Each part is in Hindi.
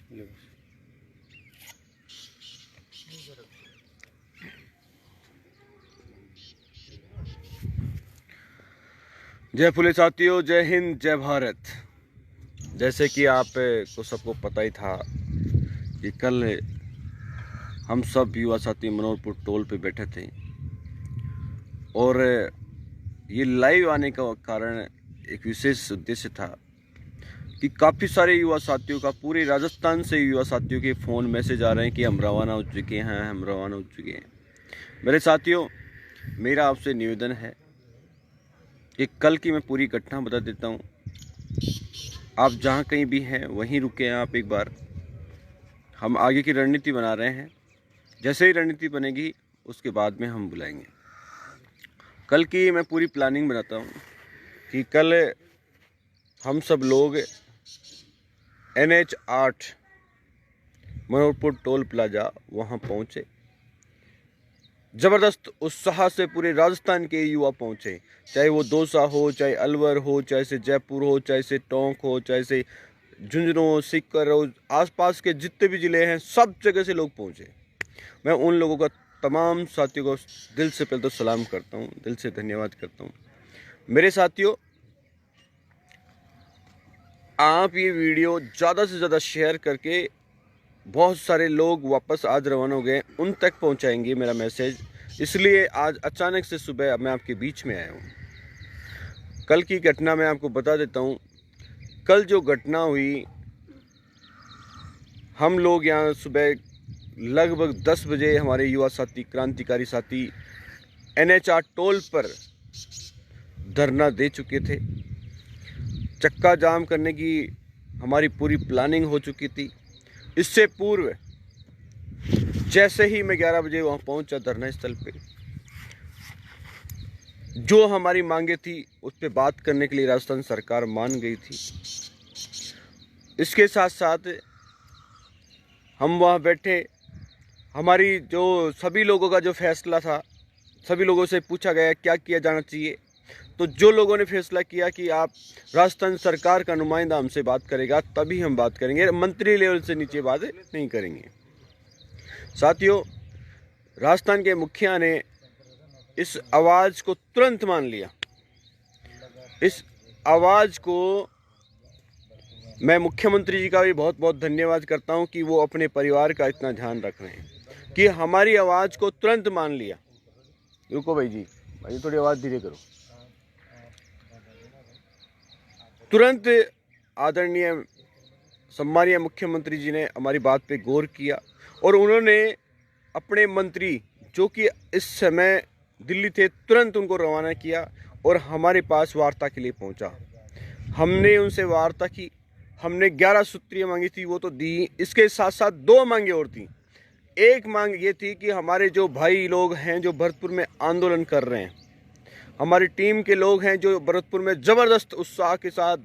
जय पुलिस साथियों, जय हिंद, जय भारत। जैसे कि आप को सबको पता ही था कि कल हम सब युवा साथी मनोहरपुर टोल पे बैठे थे और ये लाइव आने का कारण एक विशेष उद्देश्य था कि काफ़ी सारे युवा साथियों का, पूरे राजस्थान से युवा साथियों के फ़ोन मैसेज आ रहे हैं कि हम रवाना हो चुके हैं, हम रवाना हो चुके हैं। मेरे साथियों, मेरा आपसे निवेदन है कि कल की मैं पूरी घटना बता देता हूँ। आप जहाँ कहीं भी हैं वहीं रुके हैं आप एक बार। हम आगे की रणनीति बना रहे हैं, जैसे ही रणनीति बनेगी उसके बाद में हम बुलाएंगे। कल की मैं पूरी प्लानिंग बनाता हूँ कि कल हम सब लोग NH 8 मनोहरपुर टोल प्लाजा वहाँ पहुँचे। ज़बरदस्त उत्साह से पूरे राजस्थान के युवा पहुँचे, चाहे वो दौसा हो, चाहे अलवर हो, चाहे से जयपुर हो, चाहे से टोंक हो, चाहे से झुंझुनू हो, सीकर हो, आसपास के जितने भी ज़िले हैं सब जगह से लोग पहुँचे। मैं उन लोगों का, तमाम साथियों को दिल से पहले तो सलाम करता हूँ, दिल से धन्यवाद करता हूँ। मेरे साथियों, आप ये वीडियो ज़्यादा से ज़्यादा शेयर करके बहुत सारे लोग वापस आज रवाना हो गए, उन तक पहुंचाएंगे मेरा मैसेज। इसलिए आज अचानक से सुबह मैं आपके बीच में आया हूं। कल की घटना मैं आपको बता देता हूं। कल जो घटना हुई, हम लोग यहां सुबह लगभग 10 बजे हमारे युवा साथी, क्रांतिकारी साथी NH 8 टोल पर धरना दे चुके थे। चक्का जाम करने की हमारी पूरी प्लानिंग हो चुकी थी। इससे पूर्व जैसे ही मैं 11 बजे वहाँ पहुँचा धरना स्थल पे, जो हमारी मांगे थी उस पर बात करने के लिए राजस्थान सरकार मान गई थी। इसके साथ साथ हम वहाँ बैठे, हमारी जो सभी लोगों का जो फैसला था, सभी लोगों से पूछा गया क्या किया जाना चाहिए। तो जो लोगों ने फैसला किया कि आप राजस्थान सरकार का नुमाइंदा हमसे बात करेगा तभी हम बात करेंगे, मंत्री लेवल से नीचे बात नहीं करेंगे। साथियों, राजस्थान के मुखिया ने इस आवाज़ को तुरंत मान लिया। इस आवाज़ को मैं मुख्यमंत्री जी का भी बहुत बहुत धन्यवाद करता हूं कि वो अपने परिवार का इतना ध्यान रख रहे हैं कि हमारी आवाज़ को तुरंत मान लिया। रुको भाई थोड़ी आवाज़ धीरे करो। तुरंत आदरणीय सम्मानीय मुख्यमंत्री जी ने हमारी बात पे गौर किया और उन्होंने अपने मंत्री जो कि इस समय दिल्ली थे, तुरंत उनको रवाना किया और हमारे पास वार्ता के लिए पहुंचा। हमने उनसे वार्ता की, हमने 11 सूत्रीय मांगी थी, वो तो दी। इसके साथ साथ 2 मांगे और थी। एक मांग ये थी कि हमारे जो भाई लोग हैं जो भरतपुर में आंदोलन कर रहे हैं, हमारी टीम के लोग हैं जो भरतपुर में ज़बरदस्त उत्साह के साथ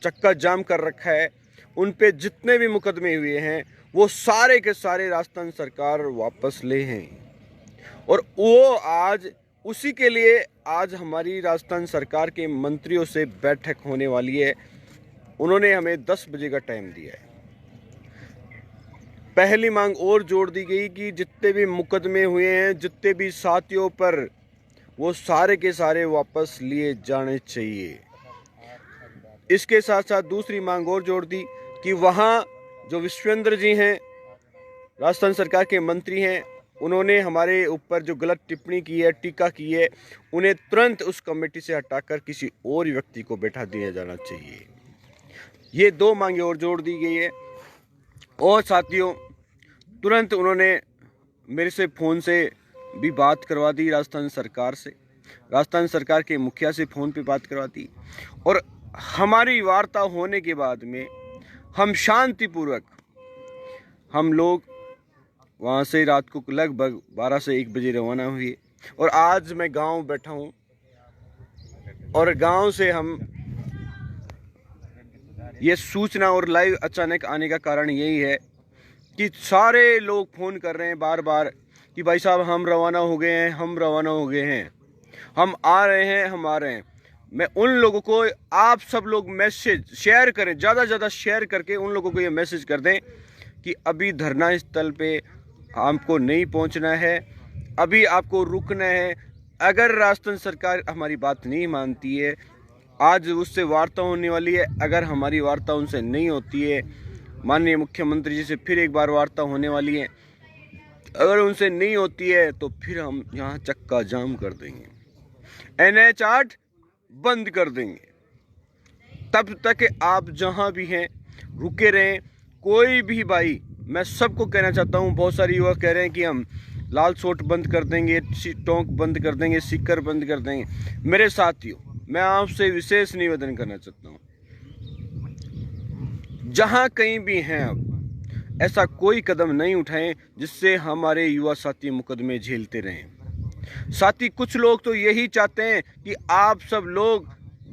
चक्का जाम कर रखा है, उन पे जितने भी मुकदमे हुए हैं वो सारे के सारे राजस्थान सरकार वापस ले हैं। और वो आज उसी के लिए आज हमारी राजस्थान सरकार के मंत्रियों से बैठक होने वाली है। उन्होंने हमें 10 बजे का टाइम दिया है। पहली मांग और जोड़ दी गई कि जितने भी मुकदमे हुए हैं, जितने भी साथियों पर, वो सारे के सारे वापस लिए जाने चाहिए। इसके साथ साथ दूसरी मांग और जोड़ दी कि वहाँ जो विश्वेंद्र जी हैं, राजस्थान सरकार के मंत्री हैं, उन्होंने हमारे ऊपर जो गलत टिप्पणी की है, टीका की है, उन्हें तुरंत उस कमेटी से हटाकर किसी और व्यक्ति को बैठा दिया जाना चाहिए। ये 2 मांगे और जोड़ दी गई है। और साथियों, तुरंत उन्होंने मेरे से फ़ोन से भी बात करवा दी राजस्थान सरकार से, राजस्थान सरकार के मुखिया से फ़ोन पे बात करवा दी। और हमारी वार्ता होने के बाद में हम शांतिपूर्वक हम लोग वहाँ से रात को लगभग 12 से 1 बजे रवाना हुए। और आज मैं गांव बैठा हूँ और गांव से हम ये सूचना और लाइव अचानक आने का कारण यही है कि सारे लोग फ़ोन कर रहे हैं बार बार कि भाई साहब हम रवाना हो गए हैं, हम रवाना हो गए हैं, हम आ रहे हैं, हम आ रहे हैं। मैं उन लोगों को, आप सब लोग मैसेज शेयर करें, ज़्यादा से ज़्यादा शेयर करके उन लोगों को ये मैसेज कर दें कि अभी धरना स्थल पे आपको नहीं पहुंचना है, अभी आपको रुकना है। अगर राजस्थान सरकार हमारी बात नहीं मानती है, आज उससे वार्ता होने वाली है, अगर हमारी वार्ता उनसे नहीं होती है, माननीय मुख्यमंत्री जी से फिर एक बार वार्ता होने वाली है, अगर उनसे नहीं होती है तो फिर हम यहाँ चक्का जाम कर देंगे, NH 8 बंद कर देंगे। तब तक आप जहाँ भी हैं रुके रहें। कोई भी भाई, मैं सबको कहना चाहता हूँ, बहुत सारे युवा कह रहे हैं कि हम लाल सोट बंद कर देंगे, टोंक बंद कर देंगे, सिक्कर बंद कर देंगे। मेरे साथियों, मैं आपसे विशेष निवेदन करना चाहता हूँ, जहाँ कहीं भी हैं आप, ऐसा कोई कदम नहीं उठाएं जिससे हमारे युवा साथी मुकदमे झेलते रहें। साथी, कुछ लोग तो यही चाहते हैं कि आप सब लोग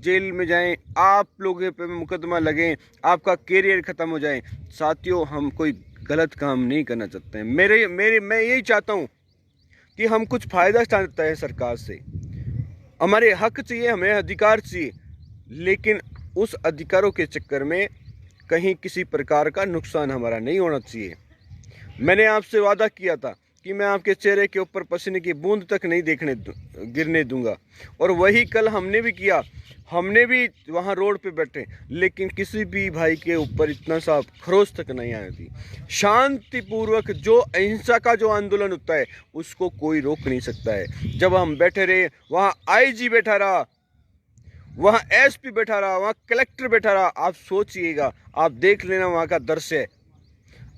जेल में जाएं, आप लोगों पे मुकदमा लगे, आपका कैरियर खत्म हो जाए। साथियों, हम कोई गलत काम नहीं करना चाहते हैं। मैं यही चाहता हूं कि हम कुछ फायदा चाहते हैं सरकार से, हमारे हक चाहिए, हमें अधिकार चाहिए, लेकिन उस अधिकारों के चक्कर में कहीं किसी प्रकार का नुकसान हमारा नहीं होना चाहिए। मैंने आपसे वादा किया था कि मैं आपके चेहरे के ऊपर पसीने की बूंद तक नहीं गिरने दूंगा, और वही कल हमने भी किया। हमने भी वहाँ रोड पे बैठे, लेकिन किसी भी भाई के ऊपर इतना सा खरोच तक नहीं आई थी। शांतिपूर्वक जो अहिंसा का जो आंदोलन होता है उसको कोई रोक नहीं सकता है। जब हम बैठे रहे, वहाँ IG बैठा रहा, वहाँ SP बैठा रहा, वहाँ कलेक्टर बैठा रहा। आप सोचिएगा, आप देख लेना वहाँ का दृश्य।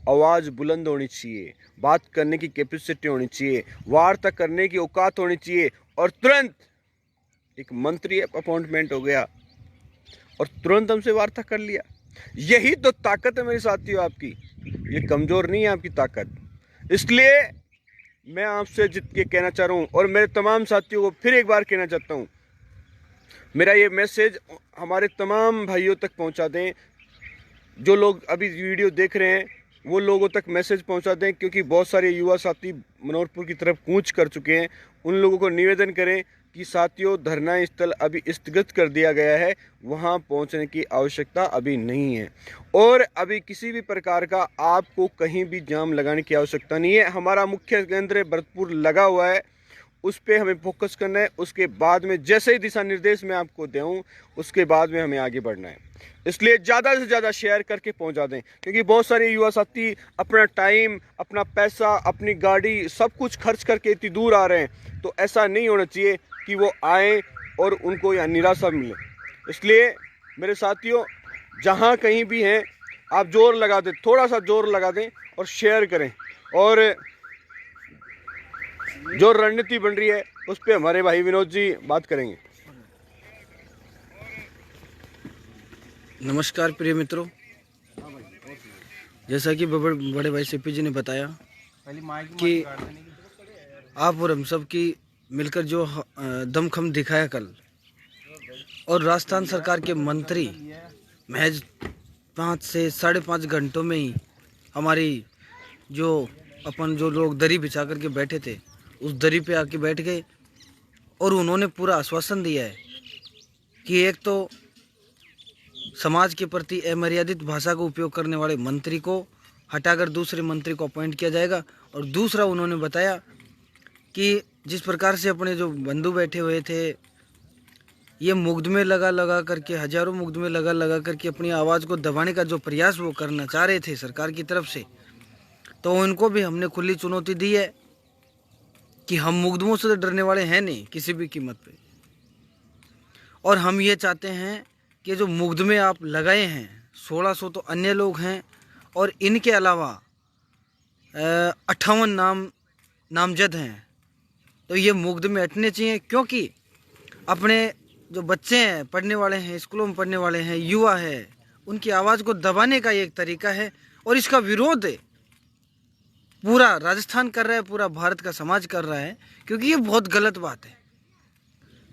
आवाज़ बुलंद होनी चाहिए, बात करने की कैपेसिटी होनी चाहिए, वार्ता करने की औकात होनी चाहिए, और तुरंत एक मंत्री अपॉइंटमेंट हो गया और तुरंत हमसे वार्ता कर लिया। यही तो ताकत है मेरे साथियों आपकी, ये कमज़ोर नहीं है आपकी ताकत। इसलिए मैं आपसे जित के कहना चाह रहा हूँ, और मेरे तमाम साथियों को फिर एक बार कहना चाहता हूँ, मेरा ये मैसेज हमारे तमाम भाइयों तक पहुँचा दें। जो लोग अभी वीडियो देख रहे हैं वो लोगों तक मैसेज पहुंचा दें, क्योंकि बहुत सारे युवा साथी मनोहरपुर की तरफ कूच कर चुके हैं। उन लोगों को निवेदन करें कि साथियों, धरना स्थल अभी स्थगित कर दिया गया है, वहां पहुंचने की आवश्यकता अभी नहीं है, और अभी किसी भी प्रकार का आपको कहीं भी जाम लगाने की आवश्यकता नहीं है। हमारा मुख्य केंद्र भरतपुर लगा हुआ है, उस पर हमें फोकस करना है। उसके बाद में जैसे ही दिशा निर्देश मैं आपको दूँ, उसके बाद में हमें आगे बढ़ना है। इसलिए ज़्यादा से ज़्यादा शेयर करके पहुंचा दें, क्योंकि बहुत सारे युवा साथी अपना टाइम, अपना पैसा, अपनी गाड़ी, सब कुछ खर्च करके इतनी दूर आ रहे हैं। तो ऐसा नहीं होना चाहिए कि वो आए और उनको यहाँ निराशा मिले। इसलिए मेरे साथियों, जहाँ कहीं भी हैं, आप जोर लगा दें, थोड़ा सा जोर लगा दें और शेयर करें, और जो रणनीति बन रही है उस पर हमारे भाई विनोद जी बात करेंगे। नमस्कार प्रिय मित्रों, जैसा कि बड़े भाई CP जी ने बताया कि आप और हम सब की मिलकर जो दमखम दिखाया कल, और राजस्थान सरकार के मंत्री महज 5 से 5.5 घंटों में ही हमारी जो लोग दरी बिछा करके बैठे थे उस दरी पे आके बैठ गए, और उन्होंने पूरा आश्वासन दिया है कि एक तो समाज के प्रति अमर्यादित भाषा का उपयोग करने वाले मंत्री को हटाकर दूसरे मंत्री को अपॉइंट किया जाएगा, और दूसरा उन्होंने बताया कि जिस प्रकार से अपने जो बंधु बैठे हुए थे, ये मुकदमे लगा करके, हजारों मुकदमे लगा करके अपनी आवाज़ को दबाने का जो प्रयास वो करना चाह रहे थे सरकार की तरफ से, तो उनको भी हमने खुली चुनौती दी है कि हम मुकदमों से डरने वाले हैं नहीं किसी भी कीमत पे, और हम ये चाहते हैं कि जो मुकदमे आप लगाए हैं 1600 तो अन्य लोग हैं, और इनके अलावा 58 नामजद हैं, तो ये मुकदमे हटने चाहिए। क्योंकि अपने जो बच्चे हैं, पढ़ने वाले हैं, स्कूलों में पढ़ने वाले हैं, युवा है, उनकी आवाज़ को दबाने का एक तरीका है, और इसका विरोध पूरा राजस्थान कर रहा है, पूरा भारत का समाज कर रहा है, क्योंकि ये बहुत गलत बात है।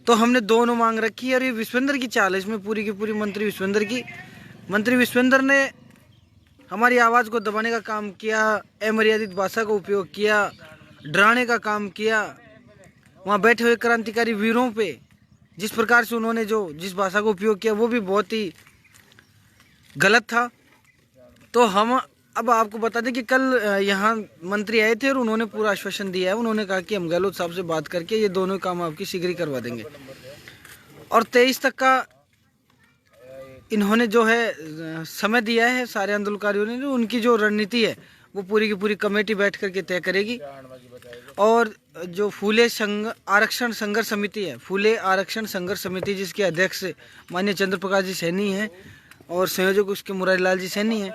तो हमने दोनों मांग रखी है, और ये विश्वेंद्र की चाल है इसमें पूरी की पूरी, मंत्री विश्वेंद्र ने हमारी आवाज़ को दबाने का काम किया, अमर्यादित भाषा का उपयोग किया, डराने का काम किया, वहाँ बैठे हुए क्रांतिकारी वीरों पे जिस प्रकार से उन्होंने जिस भाषा का उपयोग किया वो भी बहुत ही गलत था। तो हम अब आपको बता दें कि कल यहाँ मंत्री आए थे और उन्होंने पूरा आश्वासन दिया है। उन्होंने कहा कि हम गहलोत साहब से बात करके ये दोनों काम आपकी शीघ्र ही करवा देंगे। और 23 तक का इन्होंने जो है समय दिया है सारे आंदोलनकारियों ने। उनकी जो रणनीति है वो पूरी की पूरी कमेटी बैठ करके तय करेगी। और जो फूले आरक्षण संघर्ष समिति है, फूले आरक्षण संघर्ष समिति, जिसके अध्यक्ष माननीय चंद्र प्रकाश जी सैनी हैं और संयोजक उसके मुरारी लाल जी सैनी हैं,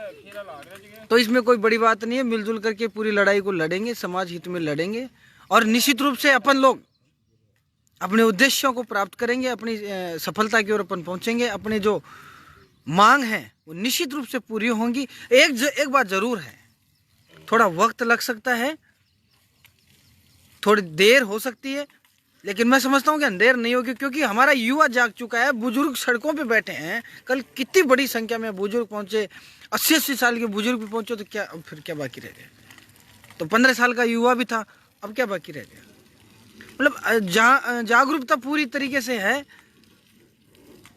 तो इसमें कोई बड़ी बात नहीं है। मिलजुल करके पूरी लड़ाई को लड़ेंगे, समाज हित में लड़ेंगे और निश्चित रूप से अपन लोग अपने उद्देश्यों को प्राप्त करेंगे, अपनी सफलता की ओर अपन पहुंचेंगे। अपने जो मांग है वो निश्चित रूप से पूरी होंगी। एक बात जरूर है, थोड़ा वक्त लग सकता है, थोड़ी देर हो सकती है, लेकिन मैं समझता हूँ कि अंधेर नहीं होगी, क्योंकि हमारा युवा जाग चुका है। बुजुर्ग सड़कों पे बैठे हैं। कल कितनी बड़ी संख्या में बुजुर्ग पहुंचे, 80-80 साल के बुजुर्ग भी पहुंचे, तो क्या बाकी रह गया? तो 15 साल का युवा भी था, अब क्या बाकी रह गया? मतलब जागरूकता पूरी तरीके से है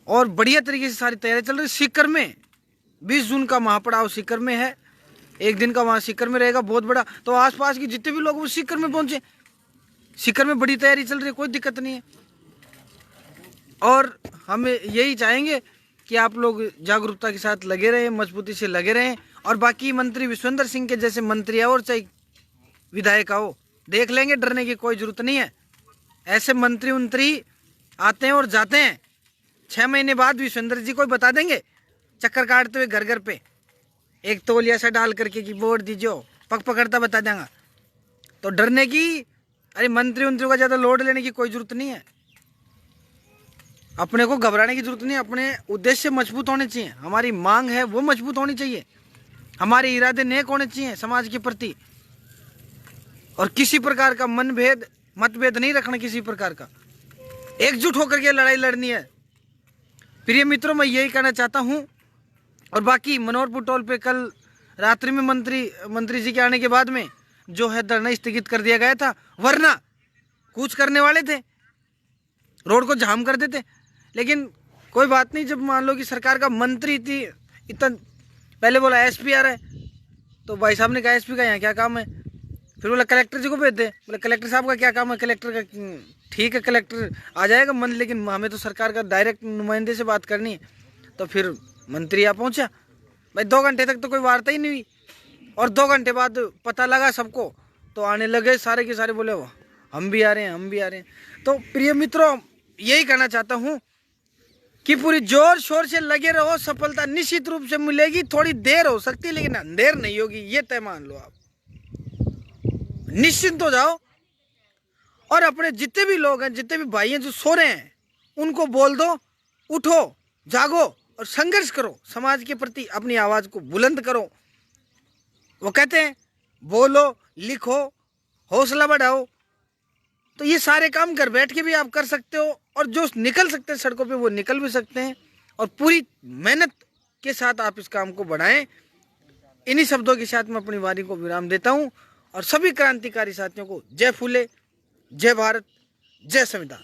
और बढ़िया तरीके से सारी तैयारी चल रही। सीकर में 20 जून का महापड़ाव सीकर में है, एक दिन का वहाँ सीकर में रहेगा बहुत बड़ा। तो आसपास के जितने भी लोग वो सीकर में पहुंचे। सीकर में बड़ी तैयारी चल रही है, कोई दिक्कत नहीं है। और हम यही चाहेंगे कि आप लोग जागरूकता के साथ लगे रहें, मजबूती से लगे रहें। और बाकी मंत्री विश्वेंद्र सिंह के जैसे मंत्री और चाहे विधायक आओ, देख लेंगे, डरने की कोई जरूरत नहीं है। ऐसे मंत्री आते हैं और जाते हैं। 6 महीने बाद विश्वेंद्र जी कोई बता देंगे, चक्कर काटते हुए घर घर पे एक तौलिया सा डाल करके कि वोट दीजिए, पग पकड़ता बता देंगे। तो डरने की, अरे मंत्रियों का ज़्यादा लोड लेने की कोई जरूरत नहीं है। अपने को घबराने की जरूरत नहीं है। अपने उद्देश्य मजबूत होने चाहिए, हमारी मांग है वो मजबूत होनी चाहिए, हमारे इरादे नेक होने चाहिए समाज के प्रति। और किसी प्रकार का मतभेद नहीं रखना, किसी प्रकार का एकजुट होकर के लड़ाई लड़नी है। प्रिय मित्रों, मैं यही कहना चाहता हूं। और बाकी मनोहरपुर टोल पे कल रात्रि में मंत्री जी के आने के बाद में जो है धरना स्थगित कर दिया गया था, वरना कूच करने वाले थे, रोड को जाम कर देते। लेकिन कोई बात नहीं, जब मान लो कि सरकार का मंत्री थी, इतना पहले बोला एसपी आ रहा है, तो भाई साहब ने कहा एसपी का यहाँ क्या काम है? फिर बोला कलेक्टर जी को भेज दे। बोले कलेक्टर साहब का क्या काम है? कलेक्टर का ठीक है, कलेक्टर आ जाएगा लेकिन हमें तो सरकार का डायरेक्ट नुमाइंदे से बात करनी है। तो फिर मंत्री यहाँ पहुँचा। भाई 2 घंटे तक तो कोई वार्ता ही नहीं हुई, और 2 घंटे बाद पता लगा सबको, तो आने लगे सारे के सारे, बोले वो हम भी आ रहे हैं, हम भी आ रहे हैं। तो प्रिय मित्रों, यही कहना चाहता हूँ कि पूरी जोर शोर से लगे रहो, सफलता निश्चित रूप से मिलेगी। थोड़ी देर हो सकती है लेकिन अंधेर नहीं होगी, ये तय मान लो। आप निश्चिंत हो जाओ और अपने जितने भी लोग हैं, जितने भी भाई हैं जो सो रहे हैं, उनको बोल दो, उठो, जागो और संघर्ष करो। समाज के प्रति अपनी आवाज को बुलंद करो। वो कहते हैं बोलो, लिखो, हौसला बढ़ाओ। तो ये सारे काम घर बैठ के भी आप कर सकते हो, और जो निकल सकते हैं सड़कों पे वो निकल भी सकते हैं। और पूरी मेहनत के साथ आप इस काम को बढ़ाएं। इन्हीं शब्दों के साथ मैं अपनी वाणी को विराम देता हूं और सभी क्रांतिकारी साथियों को जय फूले, जय भारत, जय संविधान।